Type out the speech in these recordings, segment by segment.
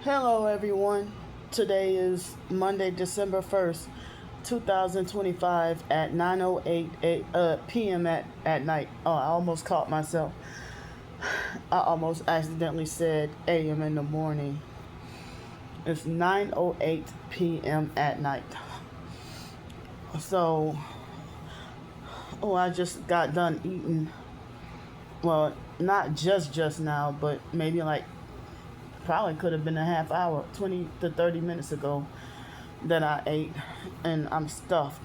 Hello, everyone. Today is Monday, December 1st, 2025 at 9:08 p.m. at night. Oh, I almost caught myself. I almost accidentally said a.m. in the morning. It's 9:08 p.m. at night. So, I just got done eating. Well, not just now, but maybe like probably could have been a half hour, 20 to 30 minutes ago that I ate, and I'm stuffed.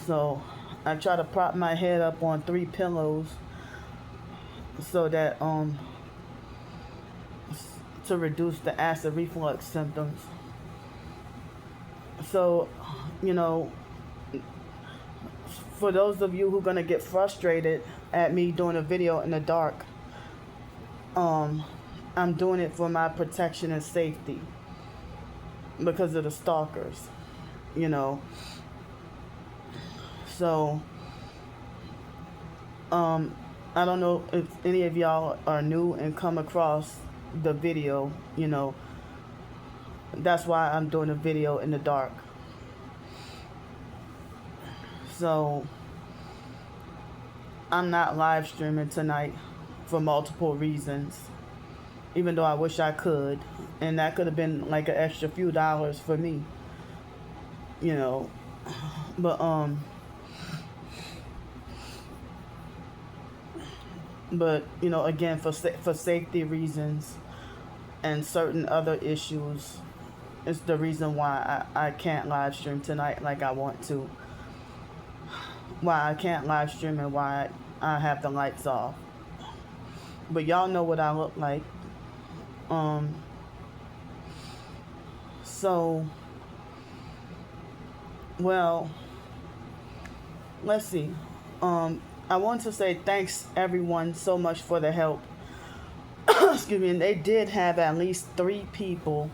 So I try to prop my head up on 3 pillows so that to reduce the acid reflux symptoms. So, you know, for those of you who are gonna get frustrated at me doing a video in the dark, I'm doing it for my protection and safety because of the stalkers, you know. So, I don't know if any of y'all are new and come across the video, that's why I'm doing a video in the dark. So, I'm not live streaming tonight for multiple reasons, even though I wish I could, and that could have been like an extra few dollars for me, you know. But again, for safety reasons and certain other issues, it's the reason why I can't live stream tonight like I want to. Why I can't live stream and why I have the lights off. But y'all know what I look like. So, well, let's see. I want to say thanks everyone so much for the help. Excuse me. And they did have at least 3 people,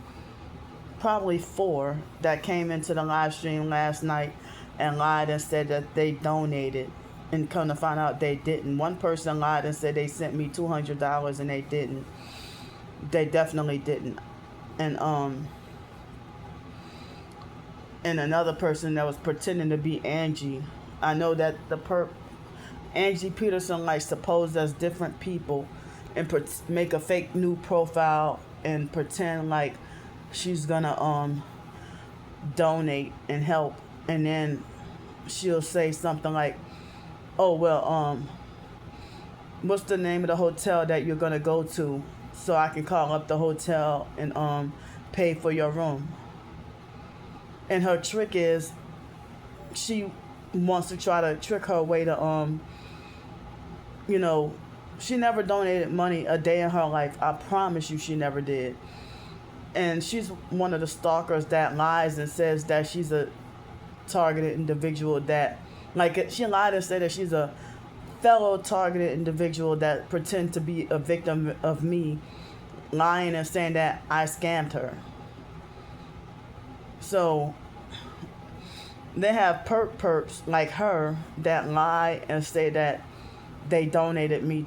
probably 4, that came into the live stream last night and lied and said that they donated, and come to find out they didn't. One person lied and said they sent me $200 and they didn't. They definitely didn't. And another person that was pretending to be Angie. I know that Angie Peterson likes to pose as different people and make a fake new profile and pretend like she's gonna donate and help, and then she'll say something like, "Oh well, what's the name of the hotel that you're gonna go to, so I can call up the hotel and pay for your room." And her trick is she wants to try to trick her way to she never donated money a day in her life. I promise you she never did. And she's one of the stalkers that lies and says that she's a targeted individual, that like she lied and said that she's a fellow targeted individual that pretend to be a victim of me, lying and saying that I scammed her. So they have perps like her that lie and say that they donated me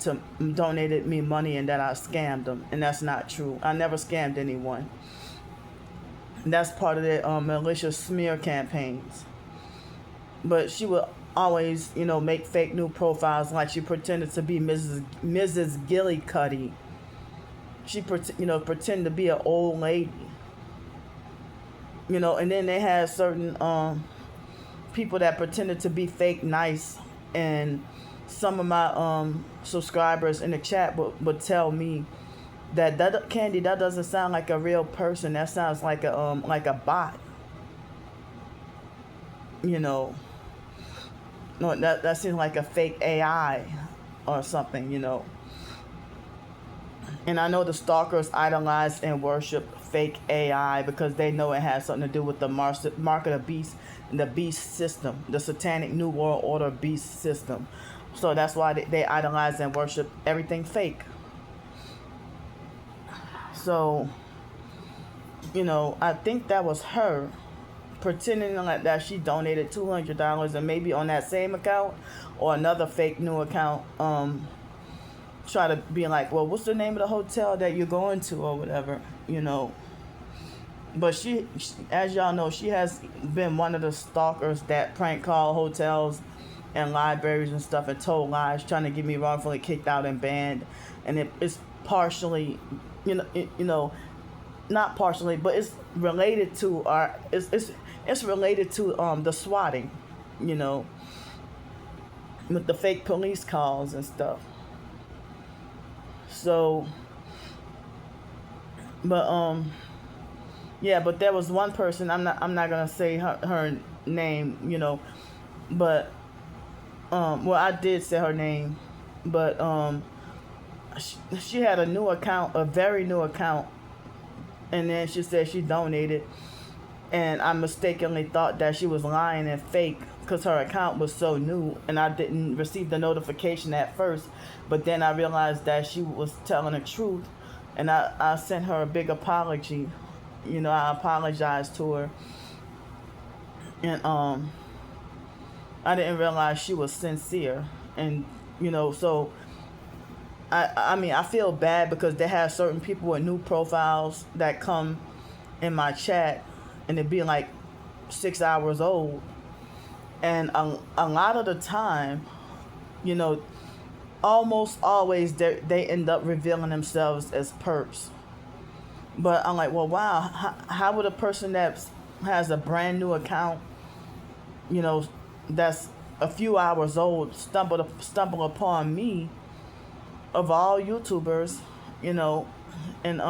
money and that I scammed them, and that's not true. I never scammed anyone. That's part of their malicious smear campaigns. But she would always, make fake new profiles, like she pretended to be Mrs. Gillicuddy. She pretend to be an old lady. And then they had certain people that pretended to be fake nice, and some of my subscribers in the chat would tell me that Candy, that doesn't sound like a real person. That sounds like a bot. No, that seems like a fake AI or something. And I know the stalkers idolize and worship fake AI because they know it has something to do with the mark of the beast and the beast system, the satanic New World Order beast system. So that's why they idolize and worship everything fake. So, I think that was her pretending like that she donated $200, and maybe on that same account or another fake new account, try to be like, well, what's the name of the hotel that you're going to or whatever, you know. But she, as y'all know, she has been one of the stalkers that prank call hotels and libraries and stuff and told lies, trying to get me wrongfully kicked out and banned. And it's partially, you know, not partially, but it's related to it's related to the swatting, you know, with the fake police calls and stuff. So, but yeah, but there was one person. I'm not gonna say her name, you know, but well, I did say her name, but she had a new account, a very new account, and then she said she donated, and I mistakenly thought that she was lying and fake because her account was so new, and I didn't receive the notification at first, but then I realized that she was telling the truth, and I sent her a big apology. You know, I apologized to her, and I didn't realize she was sincere, and you know, so I mean, I feel bad because they have certain people with new profiles that come in my chat, and it be like 6 hours old, and a lot of the time, you know, almost always they end up revealing themselves as perps. But I'm like, well, wow, how would a person that has a brand new account, you know, that's a few hours old, stumble upon me, of all YouTubers, you know, and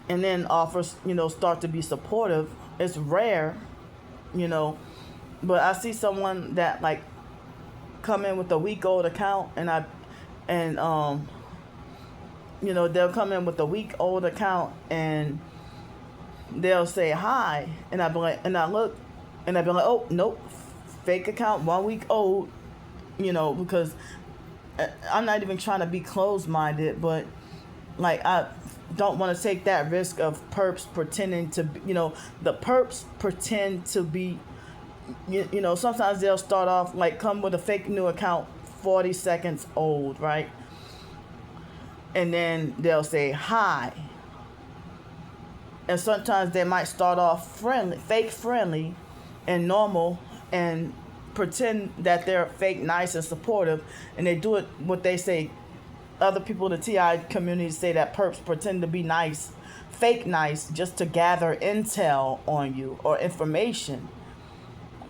then offers, you know, start to be supportive. It's rare, you know, but I see someone that like come in with a week old account, and you know, they'll come in with a week old account and they'll say hi, and I be like, and I look, and I be like, oh nope, fake account, 1 week old, you know, because I'm not even trying to be closed-minded, but like I don't want to take that risk of perps pretending to be, you know, the perps pretend to be, you know, sometimes they'll start off like come with a fake new account 40 seconds old, right? And then they'll say hi. And sometimes they might start off friendly, fake friendly and normal, and pretend that they're fake nice and supportive, and they do it what they say. Other people in the TI community say that perps pretend to be nice, fake nice, just to gather intel on you or information,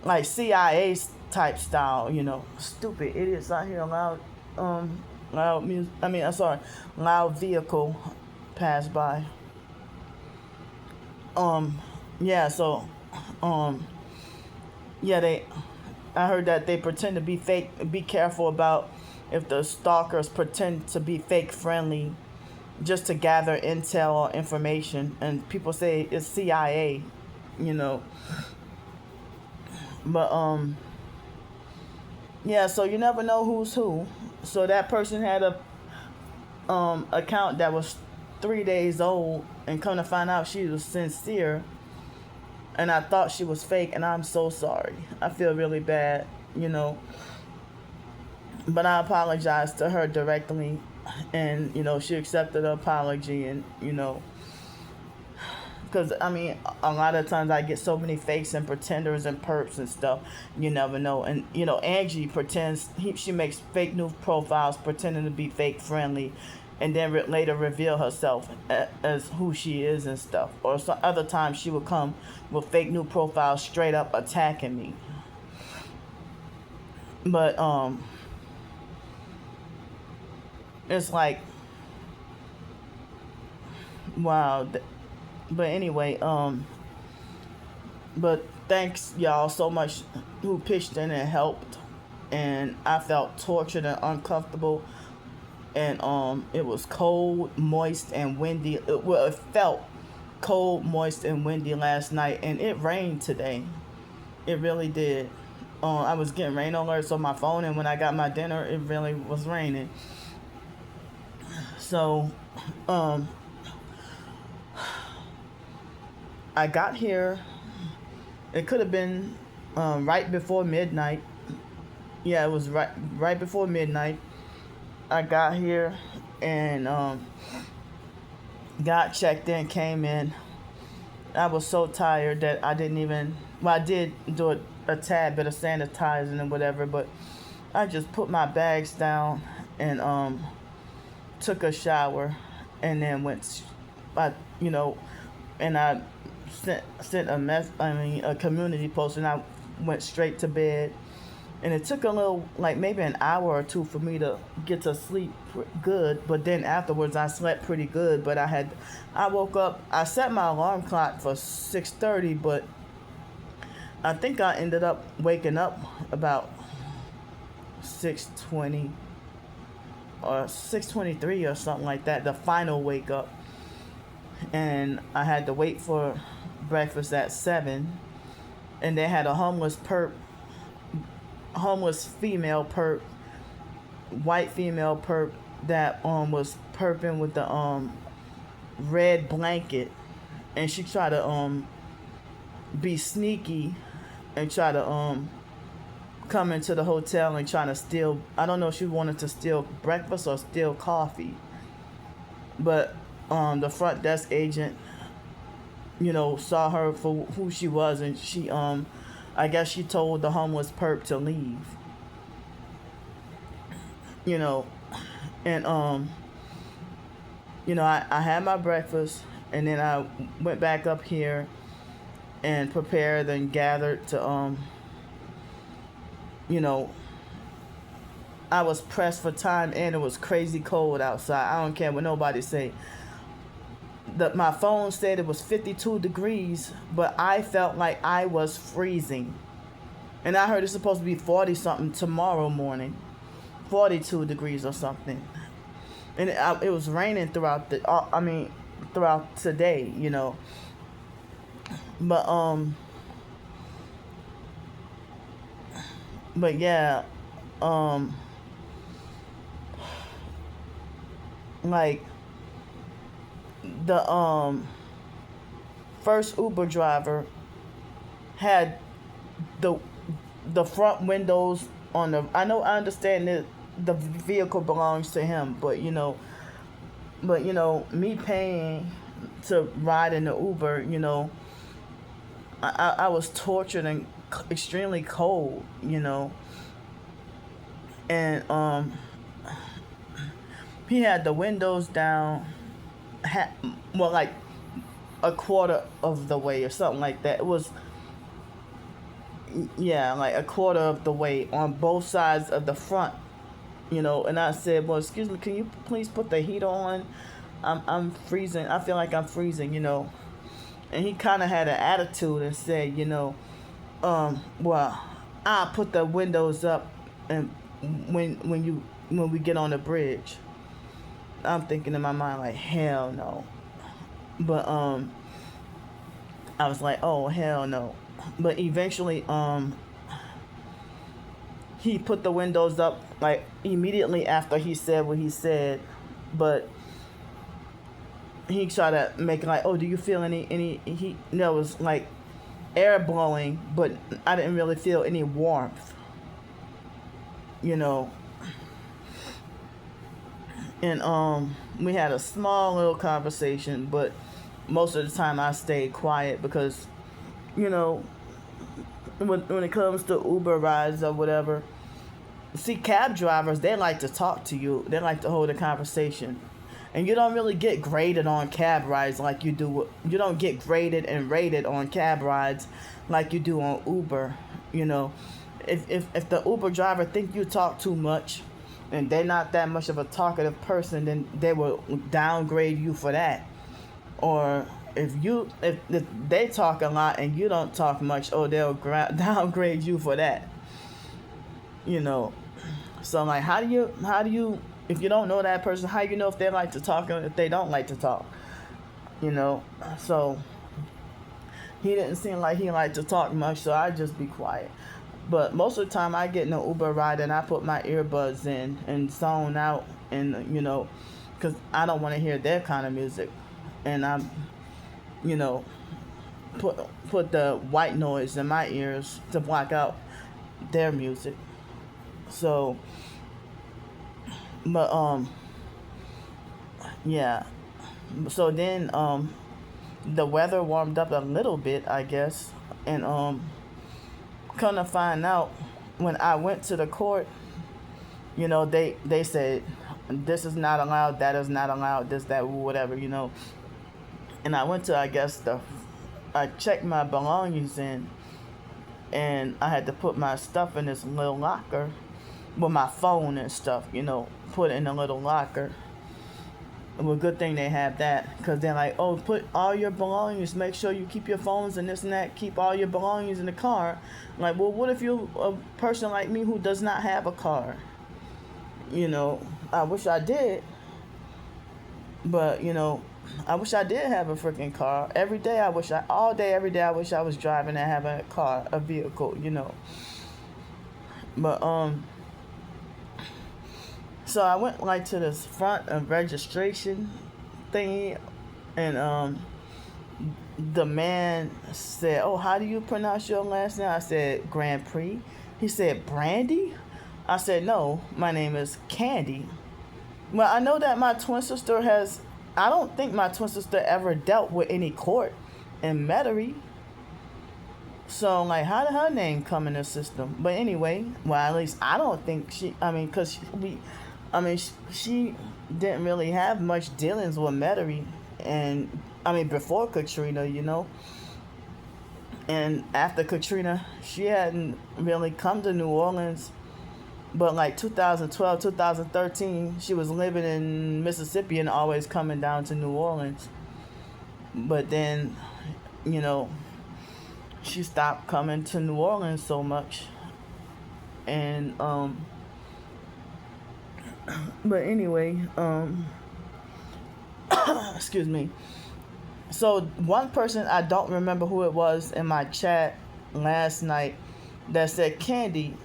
like CIA type style, you know. Stupid idiots out here loud music. I mean, I'm sorry, loud vehicle pass by. Yeah, so yeah, I heard that they pretend to be fake. Be careful about if the stalkers pretend to be fake friendly just to gather intel or information. And people say it's CIA, you know. But yeah, so you never know who's who. So that person had a account that was 3 days old, and come to find out she was sincere, and I thought she was fake, and I'm so sorry. I feel really bad, you know. But I apologized to her directly, and you know, she accepted the apology, and you know, because I mean, a lot of times I get so many fakes and pretenders and perps and stuff. You never know. And you know, Angie pretends she makes fake new profiles pretending to be fake friendly, and then later reveal herself as who she is and stuff. Or some other times she would come with fake new profiles straight up attacking me. But it's like, wow. But anyway, but thanks y'all so much who pitched in and helped, and I felt tortured and uncomfortable, and it was cold, moist, and windy. It felt cold, moist, and windy last night, and it rained today. It really did. I was getting rain alerts on my phone, and when I got my dinner, it really was raining. So, I got here. It could have been right before midnight. Yeah, it was right before midnight. I got here and got checked in, came in. I was so tired that I didn't even. Well, I did do a tad bit of sanitizing and whatever, but I just put my bags down and took a shower, and then went. I you know, and I sent a community post, and I went straight to bed. And it took a little, like maybe an hour or two for me to get to sleep good, but then afterwards I slept pretty good. But I woke up, I set my alarm clock for 6:30, but I think I ended up waking up about 6:20 or 6:23 or something like that, the final wake up. And I had to wait for breakfast at 7, and they had a homeless female perp, white female perp, that was perping with the red blanket, and she tried to be sneaky and try to come into the hotel and try to steal. I don't know if she wanted to steal breakfast or steal coffee, but the front desk agent, saw her for who she was, and she I guess she told the homeless perp to leave. You know, and I had my breakfast, and then I went back up here and prepared and gathered to I was pressed for time, and it was crazy cold outside. I don't care what nobody say. My phone said it was 52 degrees, but I felt like I was freezing. And I heard it's supposed to be 40 something tomorrow morning, 42 degrees or something. And it was raining throughout throughout today, But yeah, like the first Uber driver had the front windows on the. I understand that the vehicle belongs to him, but me paying to ride in the Uber, I was tortured and extremely cold, and he had the windows down, like a quarter of the way or something like that. It was, yeah, like a quarter of the way on both sides of the front, and I said, well, excuse me, can you please put the heat on? I'm freezing. I feel like I'm freezing, and he kind of had an attitude and said, well, I'll put the windows up, and when we get on the bridge. I'm thinking in my mind like, hell no. But I was like, oh, hell no. But eventually he put the windows up like immediately after he said what he said, but he tried to make like, oh, do you feel any heat? There was like air blowing, but I didn't really feel any warmth, and we had a small little conversation, but most of the time I stayed quiet because when it comes to Uber rides or whatever, see, cab drivers, they like to talk to you, they like to hold a conversation, and you don't really get graded on cab rides like you do. You don't get graded and rated on cab rides like you do on Uber. If the Uber driver think you talk too much and they're not that much of a talkative person, then they will downgrade you for that. Or if they talk a lot and you don't talk much, they'll downgrade you for that. So like, how do you if you don't know that person, how do you know if they like to talk or if they don't like to talk? So he didn't seem like he liked to talk much, so I just be quiet. But most of the time I get in an Uber ride and I put my earbuds in and zone out, and because I don't want to hear their kind of music, and I'm put the white noise in my ears to block out their music. So But yeah. So then the weather warmed up a little bit, I guess, and come to find out, when I went to the court, they said this is not allowed, that is not allowed, this, that, whatever. And I went to, I guess, I checked my belongings in, and I had to put my stuff in this little locker with my phone and stuff, put it in a little locker. Well, good thing they have that, because they're like, oh, put all your belongings, make sure you keep your phones and this and that, keep all your belongings in the car. I'm like, well, what if you're a person like me who does not have a car? I wish I did, but, I wish I did have a freaking car. Every day, all day, every day, I wish I was driving and having a car, a vehicle, But, so I went to this front of registration thingy, and the man said, "Oh, how do you pronounce your last name?" I said, "Grandpre." He said, "Brandy?" I said, "No, my name is Candy." Well, I know that my twin sister I don't think my twin sister ever dealt with any court in Metairie. So, how did her name come in the system? But anyway, well, at least I don't think because she didn't really have much dealings with Metairie, and before Katrina, and after Katrina, she hadn't really come to New Orleans. But 2012, 2013, she was living in Mississippi and always coming down to New Orleans. But then, she stopped coming to New Orleans so much, and but anyway, excuse me. So one person, I don't remember who it was, in my chat last night, that said, "Candy,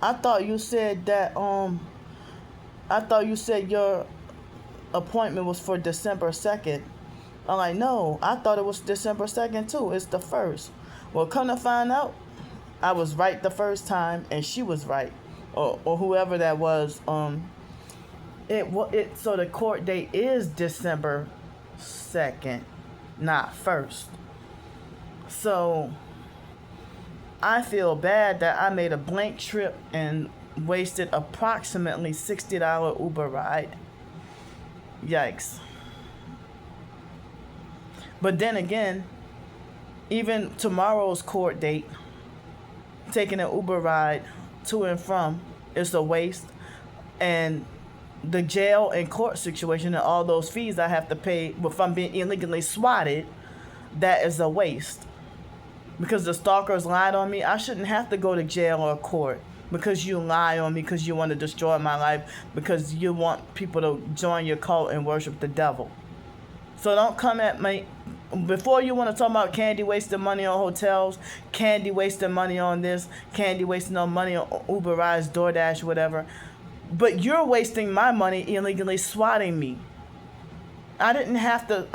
I thought you said your appointment was for December 2nd. I'm like, "No, I thought it was December 2nd too. It's the 1st. Well, come to find out, I was right the first time, and she was right, or whoever that was. So the court date is December 2nd, not 1st. So I feel bad that I made a blank trip and wasted approximately $60 Uber ride. Yikes. But then again, even tomorrow's court date, taking an Uber ride to and from is a waste. And the jail and court situation and all those fees I have to pay if I'm being illegally swatted, that is a waste. Because the stalkers lied on me, I shouldn't have to go to jail or court because you lie on me, because you want to destroy my life, because you want people to join your cult and worship the devil. So don't come at me. Before you want to talk about Candy wasting money on hotels, Candy wasting money on this, Candy wasting no money on Uber rides, DoorDash, whatever. But you're wasting my money illegally swatting me. I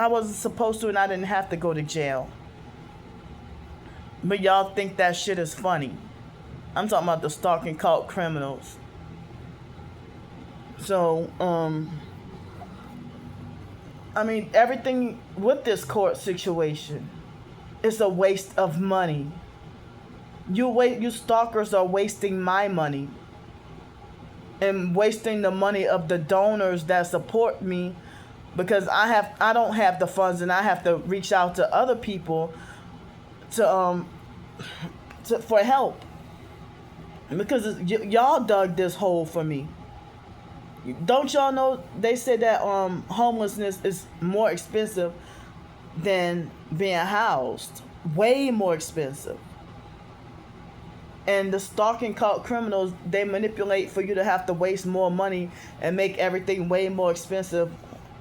wasn't supposed to, and I didn't have to go to jail. But y'all think that shit is funny. I'm talking about the stalking cult criminals. So, everything with this court situation is a waste of money. You stalkers are wasting my money and wasting the money of the donors that support me, because I don't have the funds, and I have to reach out to other people for help, because y'all dug this hole for me. Don't y'all know they said that homelessness is more expensive than being housed? Way more expensive. And the stalking cult criminals, they manipulate for you to have to waste more money and make everything way more expensive,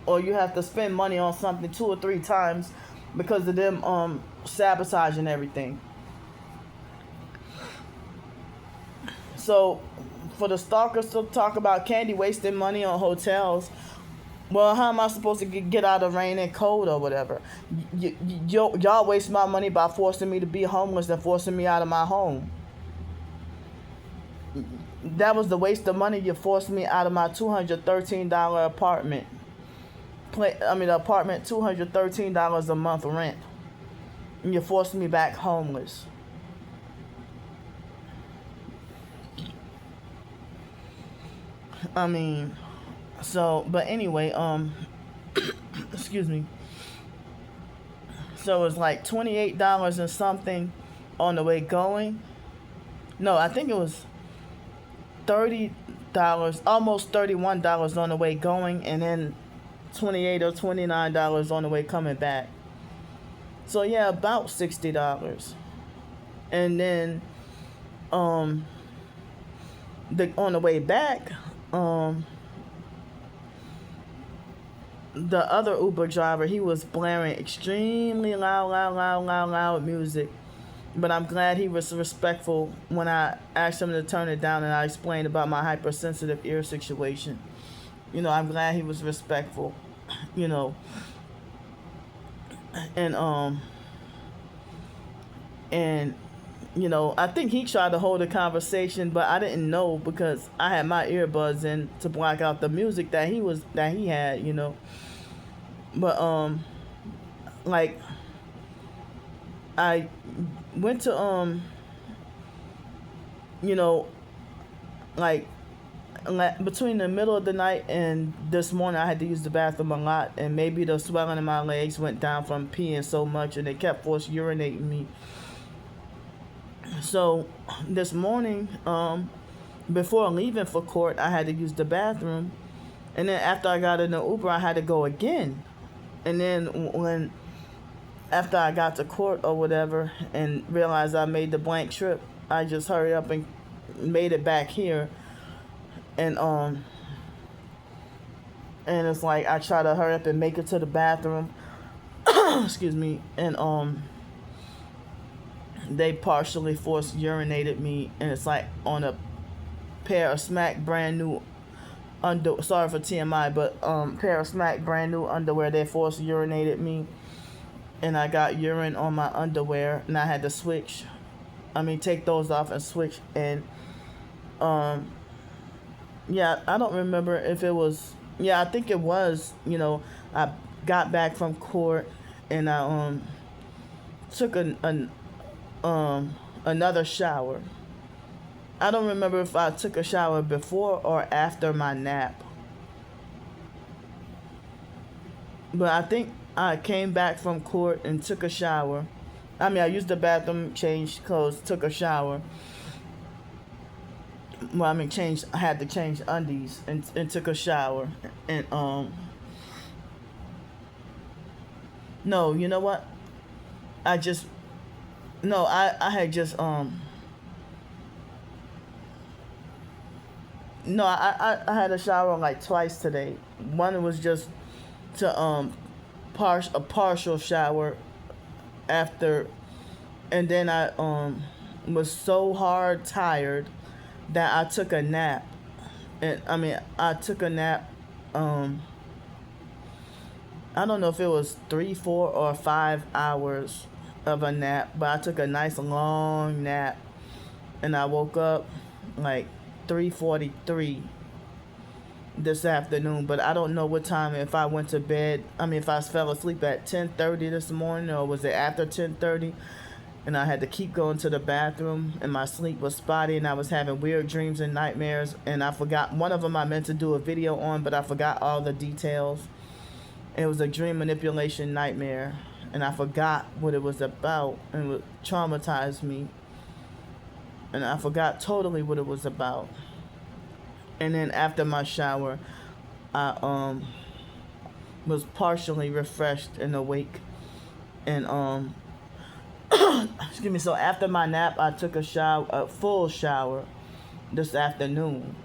or you have to spend money on something 2 or 3 times because of them sabotaging everything. So for the stalkers to talk about Candy wasting money on hotels, well, how am I supposed to get out of rain and cold or whatever? Y'all waste my money by forcing me to be homeless and forcing me out of my home. That was the waste of money you forced me out of my $213 apartment. The apartment, $213 a month rent. And you forced me back homeless. I mean, but anyway, excuse me. So it was like $28 and something on the way going. No, I think it was $30, almost $31 on the way going, and then $28 or $29 on the way coming back. So yeah, about $60. And then on the way back, the other Uber driver, he was blaring extremely loud music. But I'm glad he was respectful when I asked him to turn it down and I explained about my hypersensitive ear situation. I'm glad he was respectful, you know. And I think he tried to hold a conversation, but I didn't know because I had my earbuds in to block out the music that he had. But like I went to like between the middle of the night and this morning, I had to use the bathroom a lot, and maybe the swelling in my legs went down from peeing so much, and they kept force urinating me. So this morning, before leaving for court, I had to use the bathroom, and then after I got in the Uber, I had to go again, and then after I got to court or whatever and realized I made the blank trip, I just hurried up and made it back here. And it's like I try to hurry up and make it to the bathroom. Excuse me. And they partially force urinated me, and it's like on a pair of Smack brand new sorry for TMI, but pair of Smack brand new underwear, they force urinated me. And I got urine on my underwear, and I had to take those off and switch. And yeah, I don't remember if it was. Yeah, I think it was. I got back from court, and I took another shower. I don't remember if I took a shower before or after my nap, but I think I came back from court and took a shower. I used the bathroom, changed clothes, took a shower. Well, I had to change undies and took a shower. And, no, you know what? I had just, no, I had a shower like twice today. One was just to, a partial shower after, and then I, was so tired that I took a nap. And I took a nap. I don't know if it was 3, 4, or 5 hours of a nap, but I took a nice long nap, and I woke up like 3:43 this afternoon. But I don't know what time, if I went to bed. If I fell asleep at 10:30 this morning, or was it after 10:30? And I had to keep going to the bathroom, and my sleep was spotty, and I was having weird dreams and nightmares, and I forgot one of them I meant to do a video on, but I forgot all the details. It was a dream manipulation nightmare, and I forgot what it was about, and it traumatized me, and I forgot totally what it was about. And then after my shower, I was partially refreshed and awake, and excuse me. So after my nap, I took a full shower, this afternoon,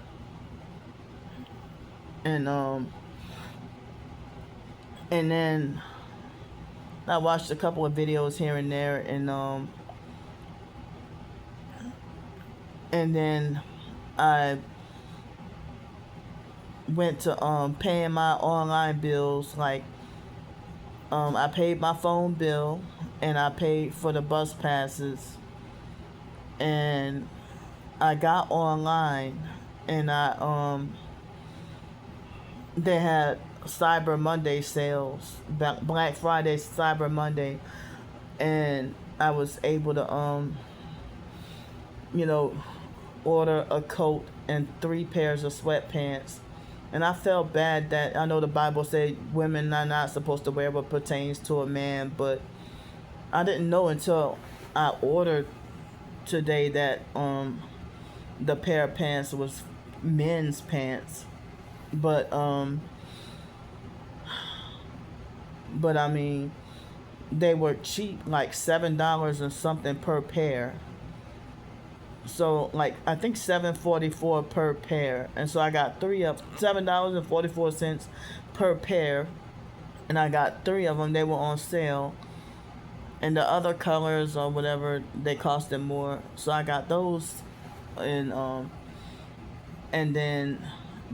and then I watched a couple of videos here and there, and then I went to paying my online bills. Like I paid my phone bill, and I paid for the bus passes, and I got online and they had Cyber Monday sales, Black Friday, Cyber Monday, and I was able to you know, order a coat and 3 pairs of sweatpants. And I felt bad that I know the Bible said women are not supposed to wear what pertains to a man, but I didn't know until I ordered today that the pair of pants was men's pants. But I mean, they were cheap, like $7 and something per pair. So like I think $7.44 per pair, and so I got three of $7.44 per pair, and I got three of them. They were on sale, and the other colors or whatever they costed more. So I got those, and then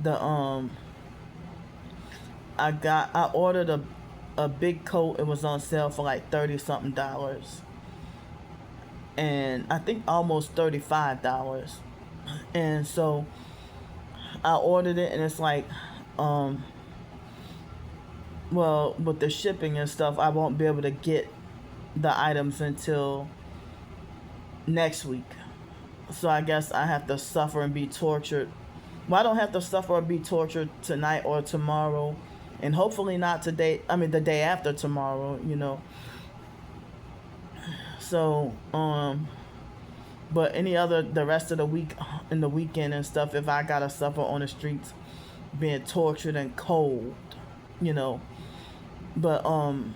the I ordered a big coat. It was on sale for like 30 something dollars, and I think almost $35. And so I ordered it, and it's like, well, with the shipping and stuff, I won't be able to get the items until next week. So I guess I have to suffer and be tortured. Well, I don't have to suffer or be tortured tonight or tomorrow, and hopefully not today. I mean, the day after tomorrow, you know. So, but the rest of the week and the weekend and stuff, if I gotta suffer on the streets being tortured and cold, you know. But I'm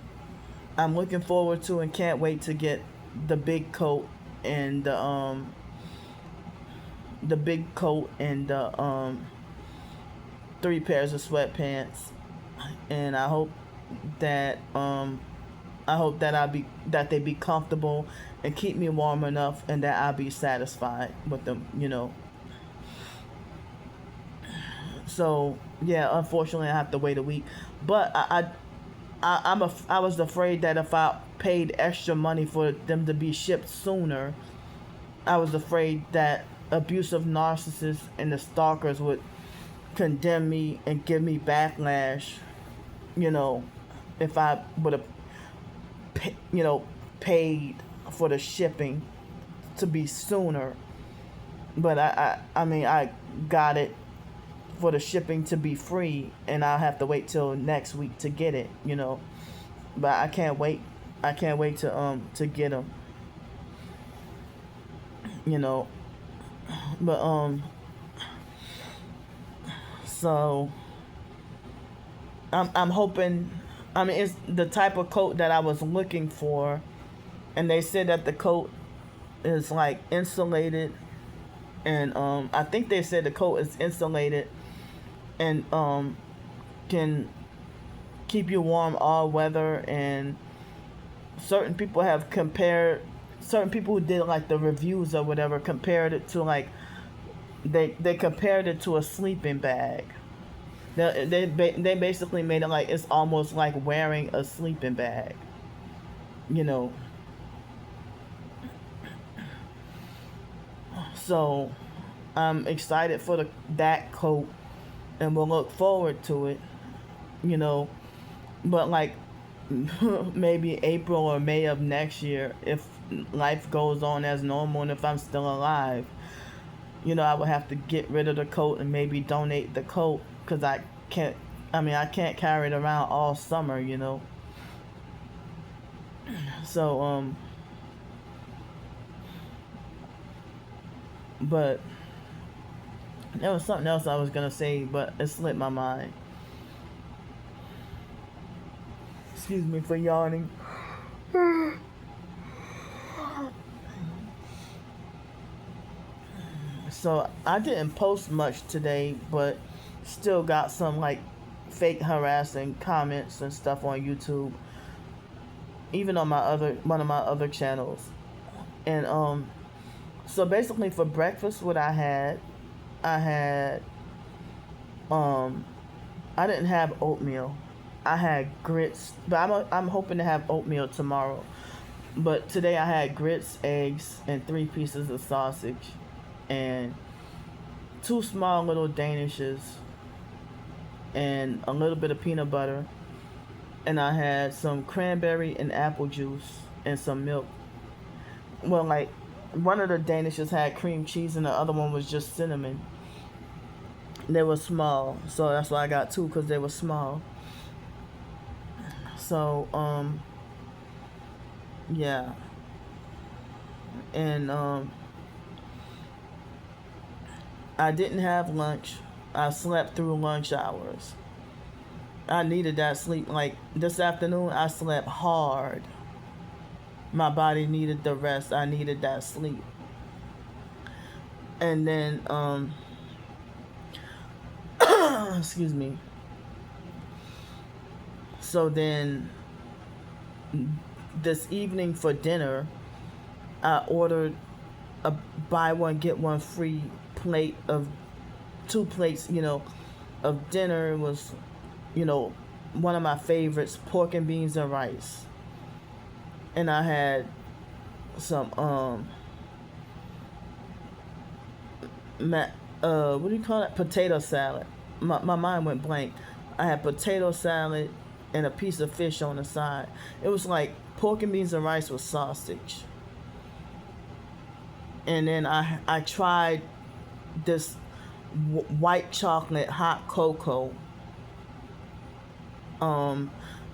looking forward to and can't wait to get the big coat and the big coat and the 3 pairs of sweatpants, and I hope that that they be comfortable and keep me warm enough, and that I'll be satisfied with them, you know. So yeah, unfortunately I have to wait a week, but I was afraid that if I paid extra money for them to be shipped sooner, I was afraid that abusive narcissists and the stalkers would condemn me and give me backlash, you know, if I would have paid for the shipping to be sooner. But I mean, I got it for the shipping to be free, and I'll have to wait till next week to get it, you know. But I can't wait. I can't wait to get them, you know. But so I'm hoping. I mean, it's the type of coat that I was looking for, and they said that the coat is like insulated, and I think they said the coat is insulated and can keep you warm all weather. And certain people who did like the reviews or whatever compared it to like they compared it to a sleeping bag. They basically made it like it's almost like wearing a sleeping bag, you know. So I'm excited for that coat, and we'll look forward to it, you know. But like maybe April or May of next year, if life goes on as normal and if I'm still alive, you know, I would have to get rid of the coat and maybe donate the coat, because I can't carry it around all summer, you know. So but there was something else I was gonna say, but it slipped my mind. Excuse me for yawning. So I didn't post much today, but still got some like fake harassing comments and stuff on YouTube, even on one of my other channels. And so basically for breakfast, what I had I didn't have oatmeal. I had grits, but I'm hoping to have oatmeal tomorrow. But today I had grits, eggs, and 3 pieces of sausage. and two small little danishes and a little bit of peanut butter, and I had some cranberry and apple juice and some milk. Well, like one of the danishes had cream cheese and the other one was just cinnamon. They were small, so that's why I got two, because they were small. So yeah, and I didn't have lunch. I slept through lunch hours. I needed that sleep. Like this afternoon, I slept hard. My body needed the rest. I needed that sleep. And then, excuse me. So then, this evening for dinner, I ordered a buy one get one free plate of 2 plates, of dinner. It was, one of my favorites, pork and beans and rice. And I had some what do you call it? Potato salad. My mind went blank. I had potato salad and a piece of fish on the side. It was like pork and beans and rice with sausage. And then I tried this white chocolate hot cocoa.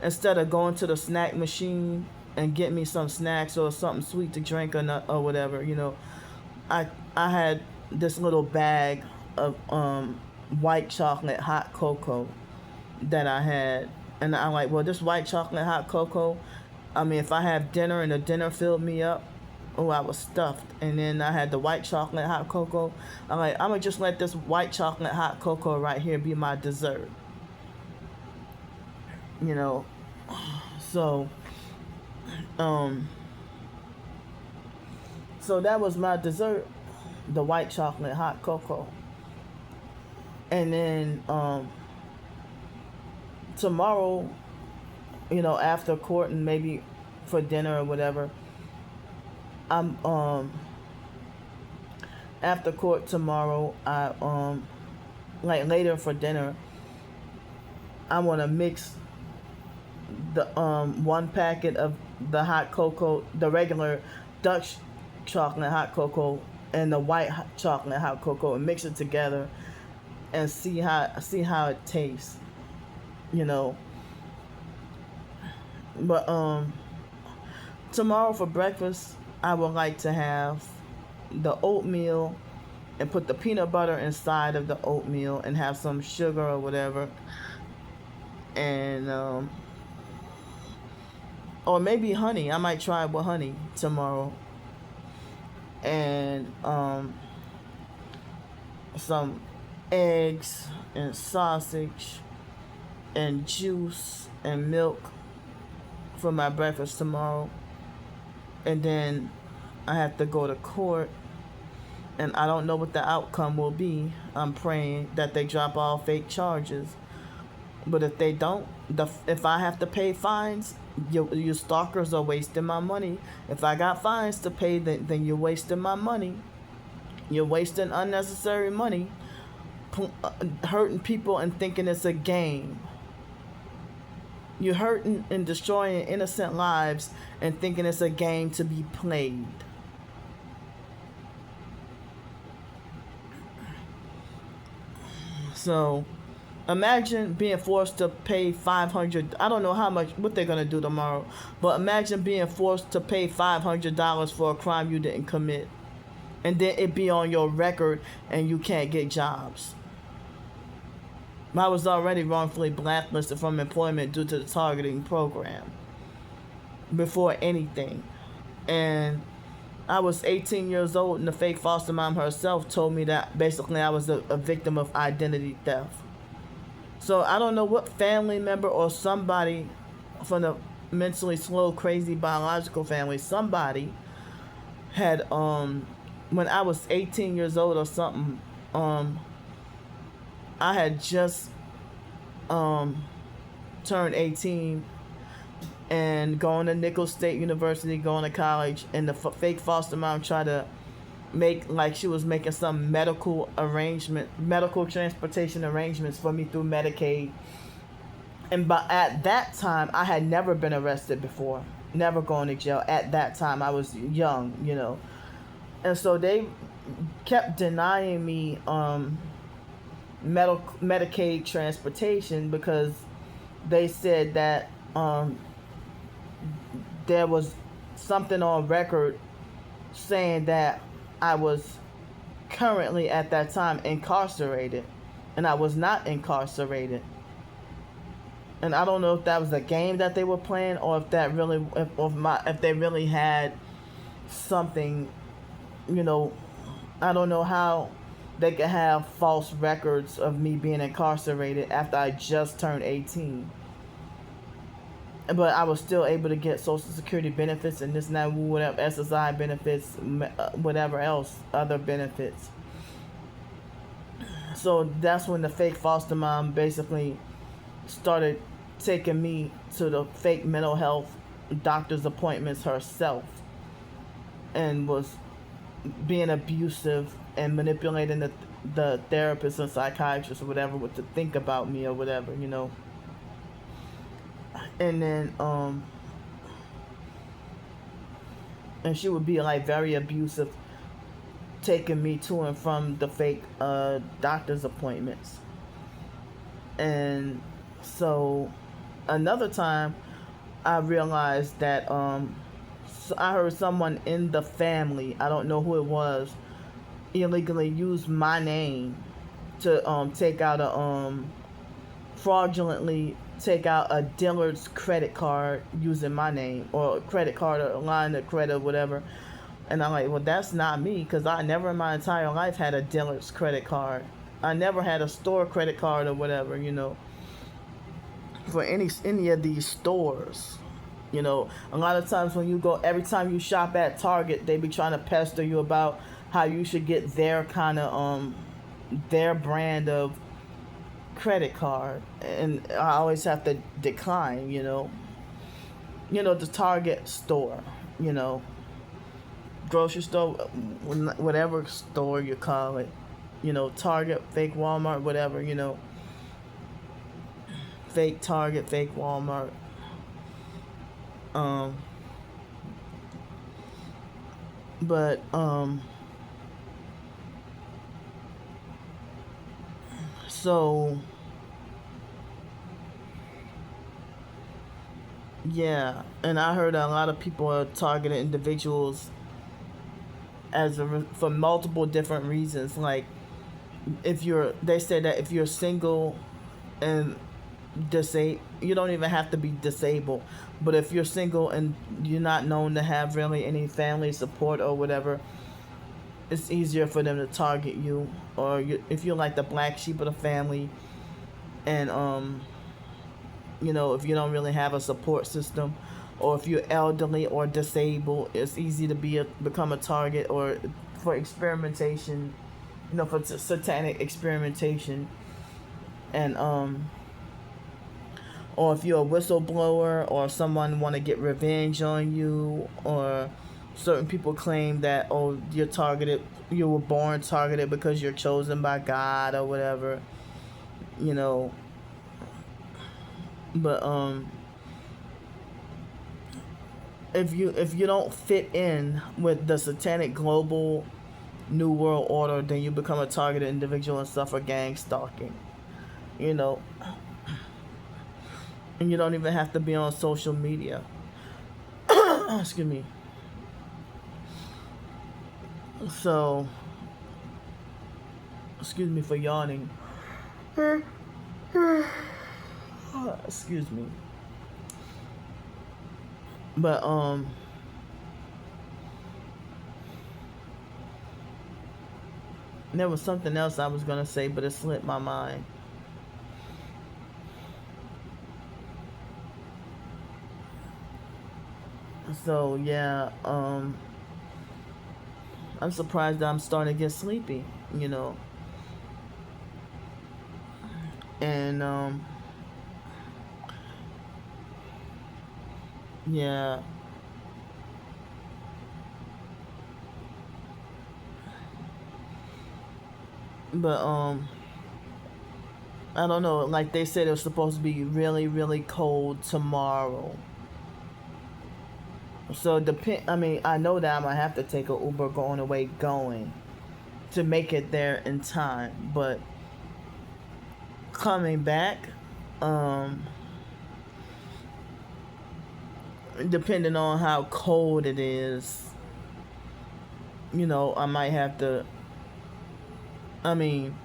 Instead of going to the snack machine and get me some snacks or something sweet to drink or whatever, I had this little bag of white chocolate hot cocoa that I had, and I'm like, well, this white chocolate hot cocoa, I mean, if I have dinner and the dinner filled me up, oh, I was stuffed. And then I had the white chocolate hot cocoa. I'm like, I'm gonna just let this white chocolate hot cocoa right here be my dessert. So so that was my dessert, the white chocolate hot cocoa. And then tomorrow, after court and maybe for dinner or whatever, I'm after court tomorrow, I like later for dinner, I want to mix the one packet of the hot cocoa, the regular Dutch chocolate hot cocoa, and the white chocolate hot cocoa, and mix it together and see how it tastes, But tomorrow for breakfast, I would like to have the oatmeal and put the peanut butter inside of the oatmeal and have some sugar or whatever, and or maybe honey. I might try it with honey tomorrow, and some eggs and sausage and juice and milk for my breakfast tomorrow. And then I have to go to court, and I don't know what the outcome will be. I'm praying that they drop all fake charges. But if they don't, if I have to pay fines, you stalkers are wasting my money. If I got fines to pay, then you're wasting my money. You're wasting unnecessary money, hurting people and thinking it's a game. You're hurting and destroying innocent lives and thinking it's a game to be played. So imagine being forced to pay $500. I don't know what they're gonna do tomorrow, but imagine being forced to pay $500 for a crime you didn't commit, and then it be on your record and you can't get jobs. I was already wrongfully blacklisted from employment due to the targeting program before anything, and I was 18 years old, and the fake foster mom herself told me that basically I was a victim of identity theft. So I don't know what family member or somebody from the mentally slow, crazy biological family, somebody had when I was 18 years old or something, I had just turned 18 and going to Nicholls State University, going to college, and the fake foster mom tried to make like she was making some medical transportation arrangements for me through Medicaid. And but at that time, I had never been arrested before, never gone to jail. At that time, I was young, and so they kept denying me Medicaid transportation because they said that there was something on record saying that I was currently at that time incarcerated, and I was not incarcerated. And I don't know if that was a game that they were playing, or if that really, if they really had something, you know, I don't know how they could have false records of me being incarcerated after I just turned 18. But I was still able to get Social Security benefits and this and that, whatever, SSI benefits, whatever else, other benefits. So that's when the fake foster mom basically started taking me to the fake mental health doctor's appointments herself, and was being abusive and manipulating the therapist and psychiatrist or whatever what to think about me or whatever, and then and she would be like very abusive, taking me to and from the fake doctor's appointments. And so another time I realized that I heard someone in the family, I don't know who it was, illegally use my name to take out a fraudulently take out a Dillard's credit card using my name, or a credit card or a line of credit or whatever. And I'm like, well, that's not me, because I never in my entire life had a Dillard's credit card. I never had a store credit card or whatever, for any of these stores. A lot of times when you go, every time you shop at Target, they be trying to pester you about how you should get their kind of their brand of credit card, and I always have to decline. The Target store, grocery store, whatever store you call it, Target, fake Walmart, whatever, fake Target, fake Walmart. But so yeah, and I heard a lot of people are targeting individuals for multiple different reasons. Like, they said that if you're single and you don't even have to be disabled, but if you're single and you're not known to have really any family support or whatever, it's easier for them to target you. Or if you're like the black sheep of the family, and if you don't really have a support system, or if you're elderly or disabled, it's easy to become a target, or for experimentation, for satanic experimentation. And or if you're a whistleblower, or someone want to get revenge on you, or certain people claim that, you were born targeted because you're chosen by God or whatever, but if you don't fit in with the satanic global new world order, then you become a targeted individual and suffer gang stalking, and you don't even have to be on social media. Excuse me. So, excuse me for yawning. Excuse me. But there was something else I was gonna say, but it slipped my mind. So yeah, I'm surprised that I'm starting to get sleepy, and yeah, But I don't know. Like they said, it was supposed to be really, really cold tomorrow. So depend. I mean, I know that I'm gonna have to take a Uber going away, going to make it there in time. But coming back, um, depending on how cold it is, I might have to. I mean,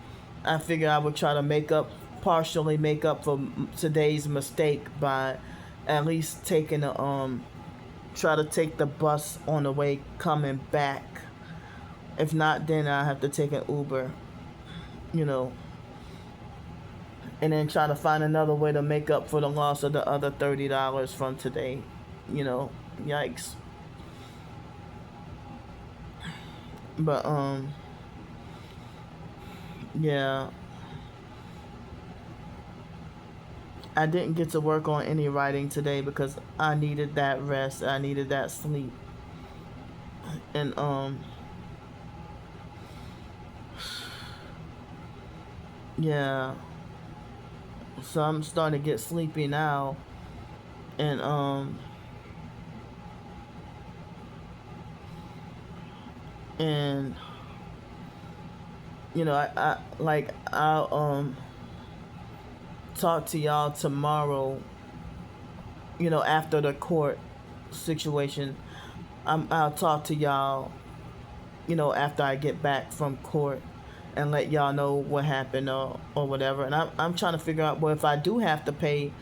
I figure I would try to partially make up for today's mistake by at least try to take the bus on the way coming back. If not, then I have to take an Uber, you know, and then try to find another way to make up for the loss of the other $30 from today. Yikes. But yeah, I didn't get to work on any writing today because I needed that rest. I needed that sleep. And yeah. So I'm starting to get sleepy now. And and I'll talk to y'all tomorrow, after the court situation. I'll talk to y'all, after I get back from court and let y'all know what happened or whatever. And I'm trying to figure out, well, if I do have to pay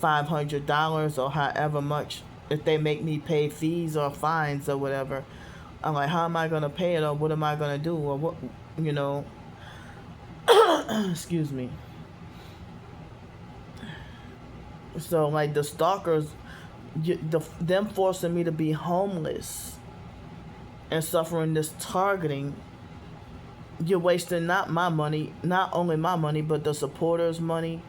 $500 or however much, if they make me pay fees or fines or whatever, I'm like, how am I going to pay it, or what am I going to do, or what, excuse me. So, like, the stalkers, them forcing me to be homeless and suffering this targeting, you're wasting not only my money, but the supporters' money.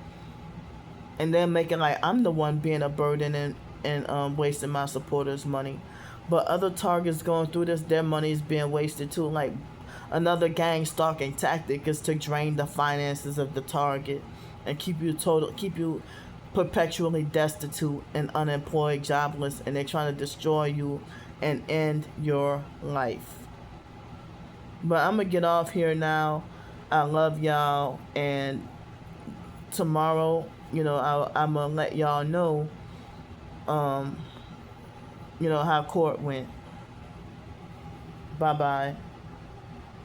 And they're making like I'm the one being a burden and wasting my supporters' money. But other targets going through this, their money is being wasted too. Like, another gang stalking tactic is to drain the finances of the target and keep you perpetually destitute and unemployed, jobless, and they're trying to destroy you and end your life. But I'm gonna get off here now. I love y'all, and tomorrow, I'm gonna let y'all know, how court went. Bye bye.